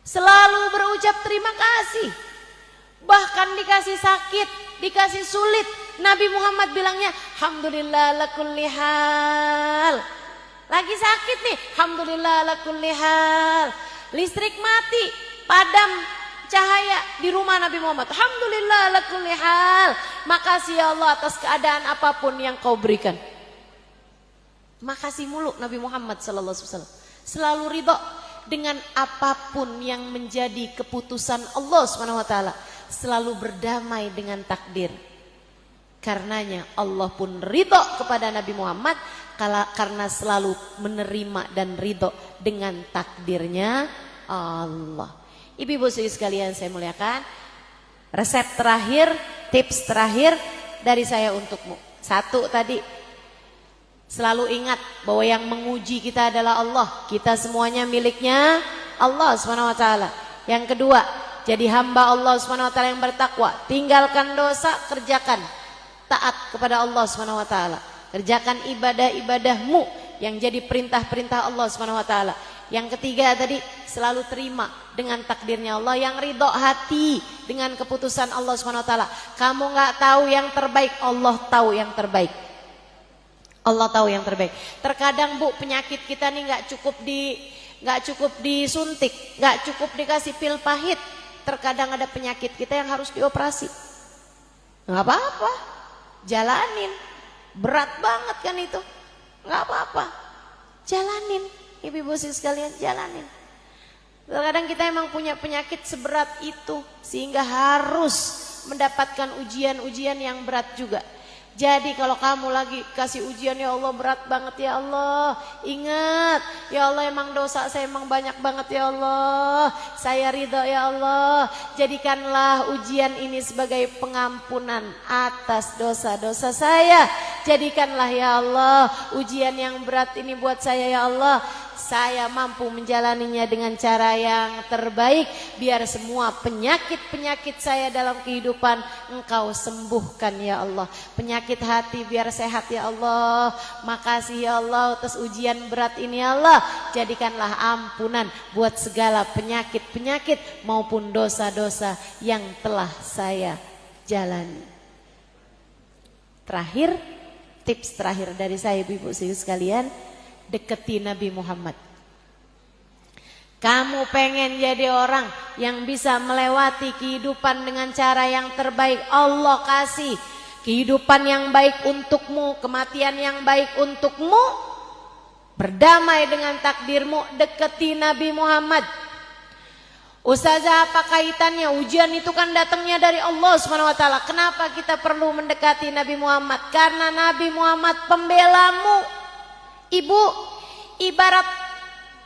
Speaker 1: Selalu berucap terima kasih. Bahkan dikasih sakit, dikasih sulit, Nabi Muhammad bilangnya alhamdulillah ala kulli hal. Lagi sakit nih, alhamdulillah ala kulli hal. Listrik mati, padam cahaya di rumah Nabi Muhammad, alhamdulillah ala kulli hal. Makasih ya Allah atas keadaan apapun yang kau berikan. Makasih mulu Nabi Muhammad sallallahu alaihi wasallam. Selalu ridho dengan apapun yang menjadi keputusan Allah Subhanahu wa taala. Selalu berdamai dengan takdir. Karenanya Allah pun ridho kepada Nabi Muhammad karena selalu menerima dan ridho dengan takdirnya Allah. Ibu-ibu sekalian saya muliakan, resep terakhir, tips terakhir dari saya untukmu. Satu tadi, selalu ingat bahwa yang menguji kita adalah Allah. Kita semuanya miliknya Allah Subhanahu wa taala. Yang kedua, jadi hamba Allah Subhanahu wa taala yang bertakwa. Tinggalkan dosa, kerjakan taat kepada Allah Subhanahu wa taala. Kerjakan ibadah-ibadahmu yang jadi perintah-perintah Allah Subhanahu wa taala. Yang ketiga tadi, selalu terima dengan takdirnya Allah, yang ridho hati dengan keputusan Allah Subhanahu wa taala. Kamu nggak tahu yang terbaik, Allah tahu yang terbaik. Allah tahu yang terbaik. Terkadang Bu, penyakit kita nih nggak cukup disuntik, nggak cukup dikasih pil pahit. Terkadang ada penyakit kita yang harus dioperasi. Nggak apa-apa, jalanin. Berat banget kan itu, nggak apa-apa, jalanin. Ibu-ibu sekalian, jalanin. Terkadang kita emang punya penyakit seberat itu sehingga harus mendapatkan ujian-ujian yang berat juga. Jadi kalau kamu lagi kasih ujian, ya Allah berat banget ya Allah, ingat ya Allah emang dosa saya emang banyak banget ya Allah, saya ridho ya Allah. Jadikanlah ujian ini sebagai pengampunan atas dosa-dosa saya. Jadikanlah ya Allah ujian yang berat ini buat saya ya Allah. Saya mampu menjalaninya dengan cara yang terbaik. Biar semua penyakit-penyakit saya dalam kehidupan Engkau sembuhkan ya Allah. Penyakit hati biar sehat ya Allah. Makasih ya Allah atas ujian berat ini ya Allah. Jadikanlah ampunan buat segala penyakit-penyakit maupun dosa-dosa yang telah saya jalani. Terakhir, tips terakhir dari saya ibu-ibu sekalian, deketi Nabi Muhammad. Kamu pengen jadi orang yang bisa melewati kehidupan dengan cara yang terbaik, Allah kasih kehidupan yang baik untukmu, kematian yang baik untukmu, berdamai dengan takdirmu, deketi Nabi Muhammad. Ustazah, apa kaitannya? Ujian itu kan datangnya dari Allah Subhanahu wa taala. Kenapa kita perlu mendekati Nabi Muhammad? Karena Nabi Muhammad pembelamu. Ibu, ibarat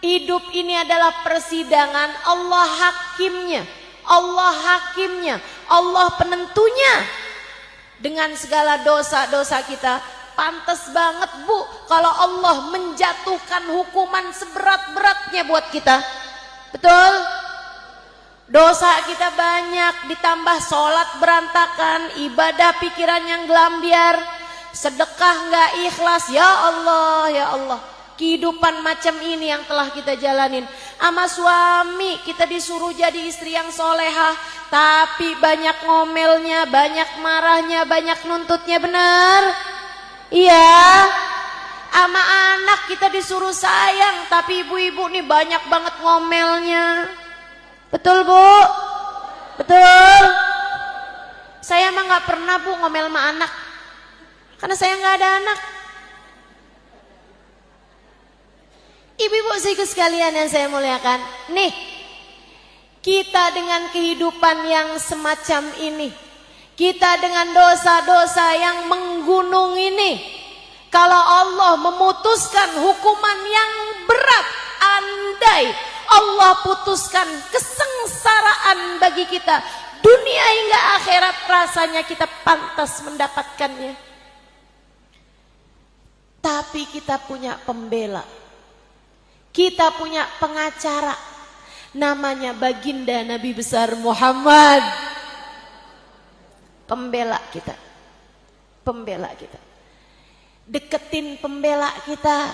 Speaker 1: hidup ini adalah persidangan, Allah hakimnya, Allah hakimnya, Allah penentunya. Dengan segala dosa-dosa kita, pantas banget Bu kalau Allah menjatuhkan hukuman seberat-beratnya buat kita. Betul? Dosa kita banyak, ditambah sholat berantakan, ibadah pikiran yang gelambiar, sedekah nggak ikhlas. Ya Allah, ya Allah, kehidupan macam ini yang telah kita jalanin. Sama suami kita disuruh jadi istri yang solehah, tapi banyak ngomelnya, banyak marahnya, banyak nuntutnya, benar? Iya. Sama anak kita disuruh sayang, tapi ibu-ibu nih banyak banget ngomelnya. Betul Bu? Betul? Saya emang nggak pernah Bu ngomel sama anak, karena saya nggak ada anak. Ibu-ibu sekalian yang saya muliakan, nih kita dengan kehidupan yang semacam ini, kita dengan dosa-dosa yang menggunung ini, kalau Allah memutuskan hukuman yang berat, andai Allah putuskan kesengsaraan bagi kita, dunia hingga akhirat, rasanya kita pantas mendapatkannya. Tapi kita punya pembela, kita punya pengacara, namanya baginda Nabi besar Muhammad. Pembela kita, pembela kita. Deketin pembela kita,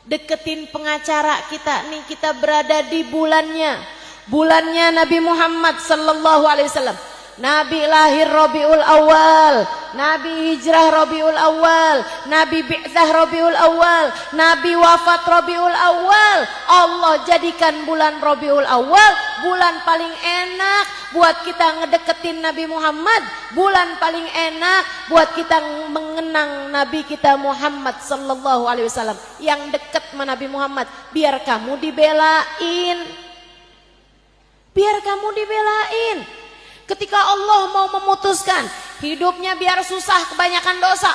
Speaker 1: deketin pengacara kita. Nih kita berada di bulannya Nabi Muhammad sallallahu alaihi wasallam. Nabi lahir Rabiul Awal, Nabi hijrah Rabiul Awal, Nabi bi'tsah Rabiul Awal, Nabi wafat Rabiul Awal. Allah jadikan bulan Rabiul Awal bulan paling enak buat kita ngedeketin Nabi Muhammad, bulan paling enak buat kita mengenang Nabi kita Muhammad sallallahu alaihi wasallam. Yang deket sama Nabi Muhammad, biar kamu dibelain. Biar kamu dibelain. Ketika Allah mau memutuskan hidupnya biar susah, kebanyakan dosa,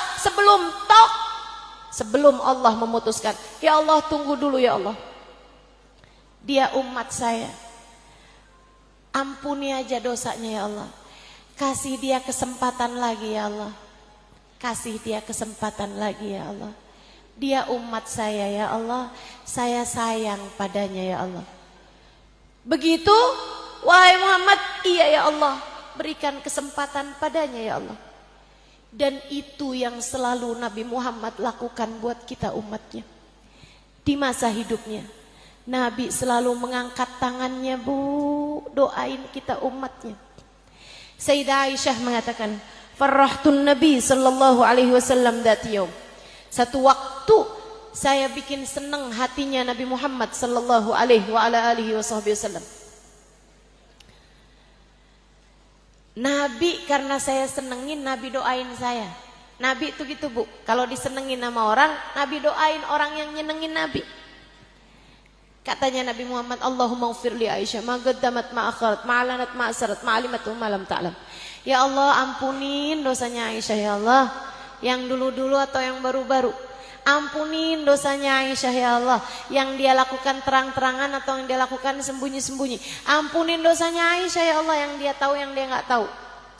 Speaker 1: sebelum Allah memutuskan, ya Allah tunggu dulu ya Allah, dia umat saya, ampuni aja dosanya ya Allah, kasih dia kesempatan lagi ya Allah, kasih dia kesempatan lagi ya Allah, dia umat saya ya Allah, saya sayang padanya ya Allah. Begitu, wahai Muhammad, iya ya Allah, berikan kesempatan padanya ya Allah. Dan itu yang selalu Nabi Muhammad lakukan buat kita umatnya. Di masa hidupnya, Nabi selalu mengangkat tangannya, Bu, doain kita umatnya. Sayyidah Aisyah mengatakan, farrahtun Nabi sallallahu alaihi wasallam dzati yaum. Satu waktu saya bikin senang hatinya Nabi Muhammad sallallahu alaihi wasallam. Nabi karena saya senengin, Nabi doain saya. Nabi itu gitu Bu, kalau disenengin sama orang, Nabi doain orang yang nyenengin Nabi. Katanya Nabi Muhammad, Allahumma ghfir li Aisyah ma qaddamat ma akharat ma alanat ma asrat ma alimat wa ma lam ta'lam. Ya Allah, ampunin dosanya Aisyah ya Allah, yang dulu-dulu atau yang baru-baru. Ampunin dosanya Aisyah ya Allah, yang dia lakukan terang-terangan atau yang dia lakukan sembunyi-sembunyi. Ampunin dosanya Aisyah ya Allah, yang dia tahu yang dia nggak tahu.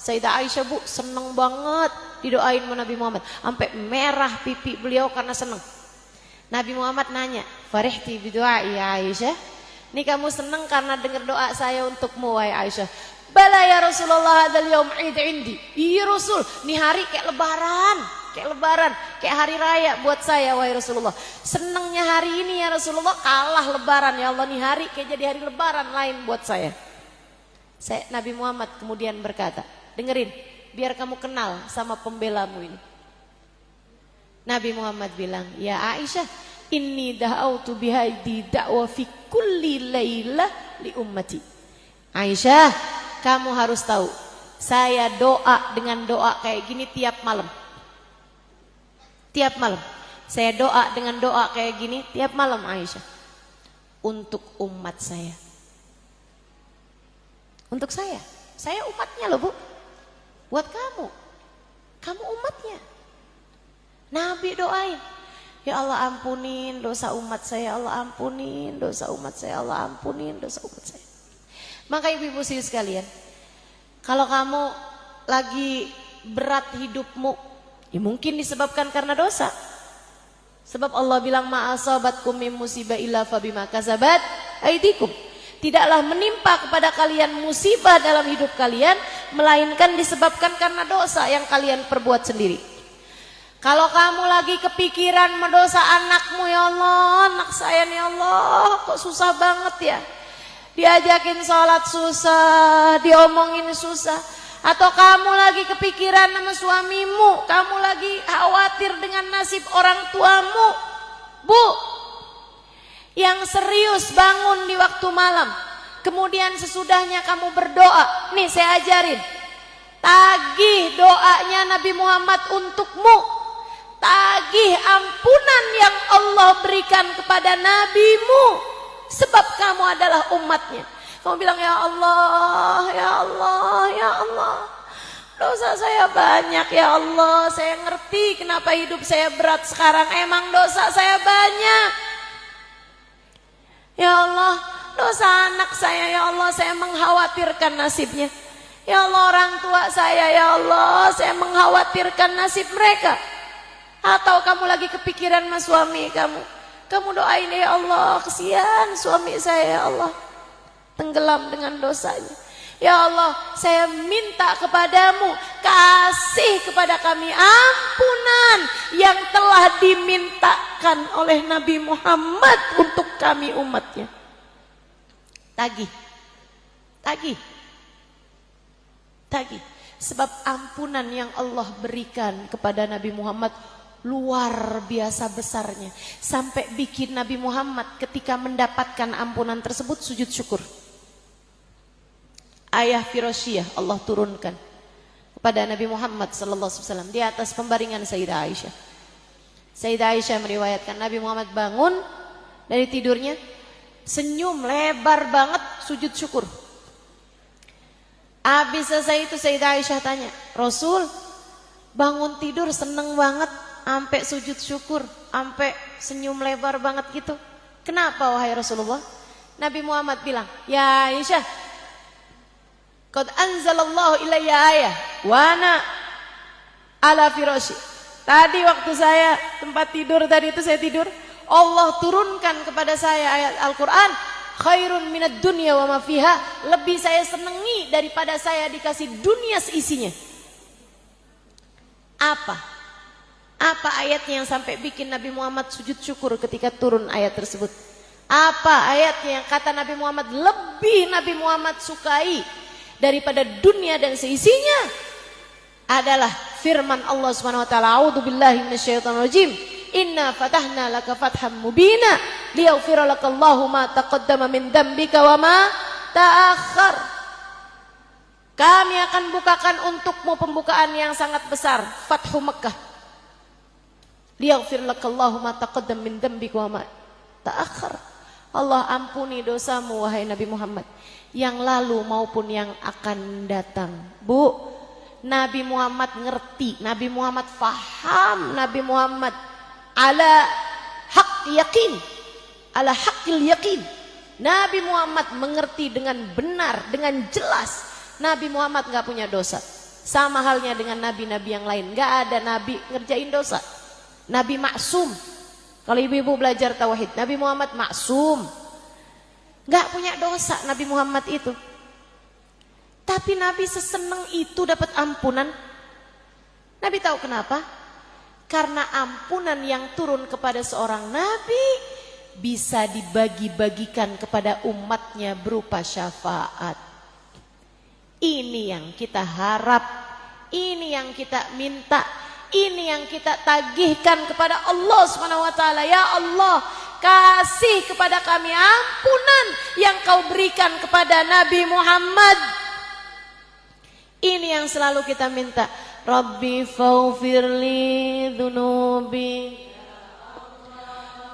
Speaker 1: Sayyidah Aisyah Bu seneng banget didoain sama Nabi Muhammad, sampai merah pipi beliau karena seneng. Nabi Muhammad nanya, farihti bidu'ai ya Aisyah, ini kamu seneng karena dengar doa saya untukmu wahai Aisyah. Bala ya Rasulullah, hadzal yaum id indi. Iya Rasul, ini hari kayak lebaran, kayak hari raya buat saya wahai Rasulullah. Senengnya hari ini ya Rasulullah, kalah lebaran ya Allah, nih hari kayak jadi hari lebaran lain buat saya. Nabi Muhammad kemudian berkata, dengerin, biar kamu kenal sama pembelamu ini. Nabi Muhammad bilang, ya Aisyah, inni da'autu bihadi da'wa fi kulli laylah li ummati. Aisyah, kamu harus tahu, saya doa dengan doa kayak gini tiap malam. Tiap malam saya doa dengan doa kayak gini tiap malam Aisyah, untuk umat saya. Untuk saya umatnya loh Bu. Buat kamu umatnya. Nabi doain, ya Allah ampunin dosa umat saya, Allah ampunin dosa umat saya, Allah ampunin dosa umat saya. Maka ibu-ibu sekalian, kalau kamu lagi berat hidupmu, ya mungkin disebabkan karena dosa. Sebab Allah bilang ma'asabatkum min musibah illa fabima kasabat aidikum. Tidaklah menimpa kepada kalian musibah dalam hidup kalian melainkan disebabkan karena dosa yang kalian perbuat sendiri. Kalau kamu lagi kepikiran mendosa anakmu, ya Allah, anak saya nih Allah kok susah banget ya, diajakin sholat susah, diomongin susah. Atau kamu lagi kepikiran sama suamimu, kamu lagi khawatir dengan nasib orang tuamu, Bu, yang serius bangun di waktu malam, kemudian sesudahnya kamu berdoa. Nih saya ajarin, tagih doanya Nabi Muhammad untukmu, tagih ampunan yang Allah berikan kepada nabimu, sebab kamu adalah umatnya. Kamu bilang, ya Allah, ya Allah, ya Allah, dosa saya banyak ya Allah, saya ngerti kenapa hidup saya berat sekarang, emang dosa saya banyak. Ya Allah, dosa anak saya ya Allah, saya mengkhawatirkan nasibnya. Ya Allah, orang tua saya ya Allah, saya mengkhawatirkan nasib mereka. Atau kamu lagi kepikiran sama suami kamu doain, ya Allah, kesian suami saya ya Allah, tenggelam dengan dosanya. Ya Allah, saya minta kepadamu, kasih kepada kami ampunan yang telah dimintakan oleh Nabi Muhammad untuk kami umatnya. Tagih. Sebab ampunan yang Allah berikan kepada Nabi Muhammad luar biasa besarnya. Sampai bikin Nabi Muhammad ketika mendapatkan ampunan tersebut sujud syukur. Ayah Firosyah Allah turunkan kepada Nabi Muhammad SAW di atas pembaringan Sayyidah Aisyah. Sayyidah Aisyah meriwayatkan Nabi Muhammad bangun dari tidurnya, senyum lebar banget, sujud syukur. Habis selesai itu Sayyidah Aisyah tanya, Rasul bangun tidur seneng banget sampai sujud syukur, sampai senyum lebar banget gitu. Kenapa wahai Rasulullah? Nabi Muhammad bilang, ya Aisyah, qad anzalallahu ilayya ayah wa ana ala firashi. Tadi waktu saya tempat tidur tadi itu saya tidur, Allah turunkan kepada saya ayat Al-Quran, khairun minad dunya wa ma fiha, lebih saya senangi daripada saya dikasih dunia seisinya. Apa ayatnya yang sampai bikin Nabi Muhammad sujud syukur ketika turun ayat tersebut? Apa ayatnya yang kata Nabi Muhammad lebih Nabi Muhammad sukai daripada dunia dan seisinya? Adalah firman Allah Subhanahu wa taala, a'udzubillahi minasyaitonir rajim. Inna fatahna laka fatham mubina liyaghfira lakallahu ma taqaddama min dzambika wa ma ta'akhkhar. Kami akan bukakan untukmu pembukaan yang sangat besar, Fathu Makkah. Liyaghfir lakallahu ma taqaddama min dzambika wa ma ta'akhkhar. Allah ampuni dosamu wahai Nabi Muhammad, yang lalu maupun yang akan datang. Bu, Nabi Muhammad ngerti, Nabi Muhammad faham, Nabi Muhammad ala haq yakin, ala haqqil yakin. Nabi Muhammad mengerti dengan benar, dengan jelas. Nabi Muhammad gak punya dosa. Sama halnya dengan nabi-nabi yang lain, gak ada nabi ngerjain dosa. Nabi maksum. Kalau ibu-ibu belajar tauhid, Nabi Muhammad maksum, gak punya dosa Nabi Muhammad itu. Tapi Nabi seseneng itu dapat ampunan. Nabi tahu kenapa? Karena ampunan yang turun kepada seorang Nabi bisa dibagi-bagikan kepada umatnya berupa syafaat. Ini yang kita harap, ini yang kita minta, ini yang kita tagihkan kepada Allah Subhanahu wa taala. Ya Allah, kasih kepada kami ampunan yang kau berikan kepada Nabi Muhammad. Ini yang selalu kita minta. Rabbi faghfirli dzunubi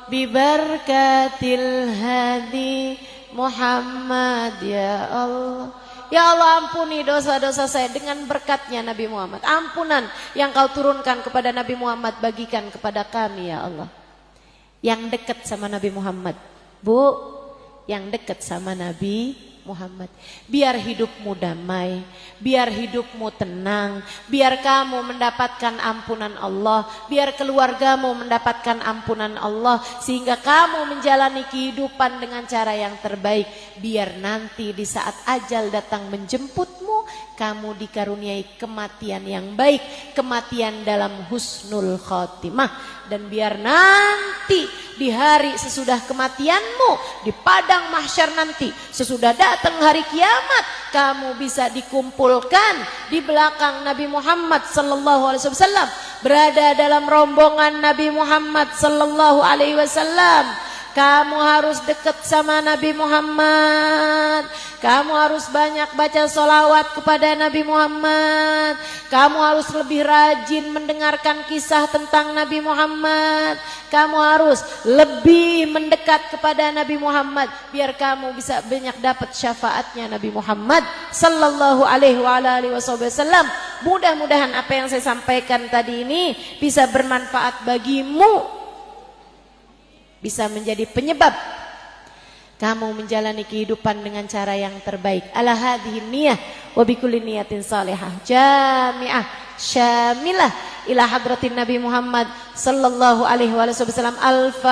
Speaker 1: bibarakatil hadi Muhammad. Ya Allah, ya Allah, ampuni dosa-dosa saya dengan berkatnya Nabi Muhammad. Ampunan yang kau turunkan kepada Nabi Muhammad bagikan kepada kami ya Allah. Yang dekat sama Nabi Muhammad, Bu, yang dekat sama Nabi Muhammad, biar hidupmu damai, biar hidupmu tenang, biar kamu mendapatkan ampunan Allah, biar keluargamu mendapatkan ampunan Allah, sehingga kamu menjalani kehidupan dengan cara yang terbaik, biar nanti di saat ajal datang menjemputmu, kamu dikaruniai kematian yang baik, kematian dalam husnul khotimah. Dan biar nanti di hari sesudah kematianmu, di padang mahsyar nanti, sesudah datang hari kiamat, kamu bisa dikumpulkan di belakang Nabi Muhammad sallallahu alaihi wasallam, berada dalam rombongan Nabi Muhammad sallallahu alaihi wasallam. Kamu harus dekat sama Nabi Muhammad. Kamu harus banyak baca sholawat kepada Nabi Muhammad. Kamu harus lebih rajin mendengarkan kisah tentang Nabi Muhammad. Kamu harus lebih mendekat kepada Nabi Muhammad, biar kamu bisa banyak dapat syafaatnya Nabi Muhammad sallallahu alaihi wasallam. Mudah-mudahan apa yang saya sampaikan tadi ini bisa bermanfaat bagimu, bisa menjadi penyebab kamu menjalani kehidupan dengan cara yang terbaik. Ala hadhihi niyah wa bikulli niyatin salihah jami'ah syamilah ila hadratin Nabi Muhammad sallallahu alaihi wasallam. Al-Fatihah.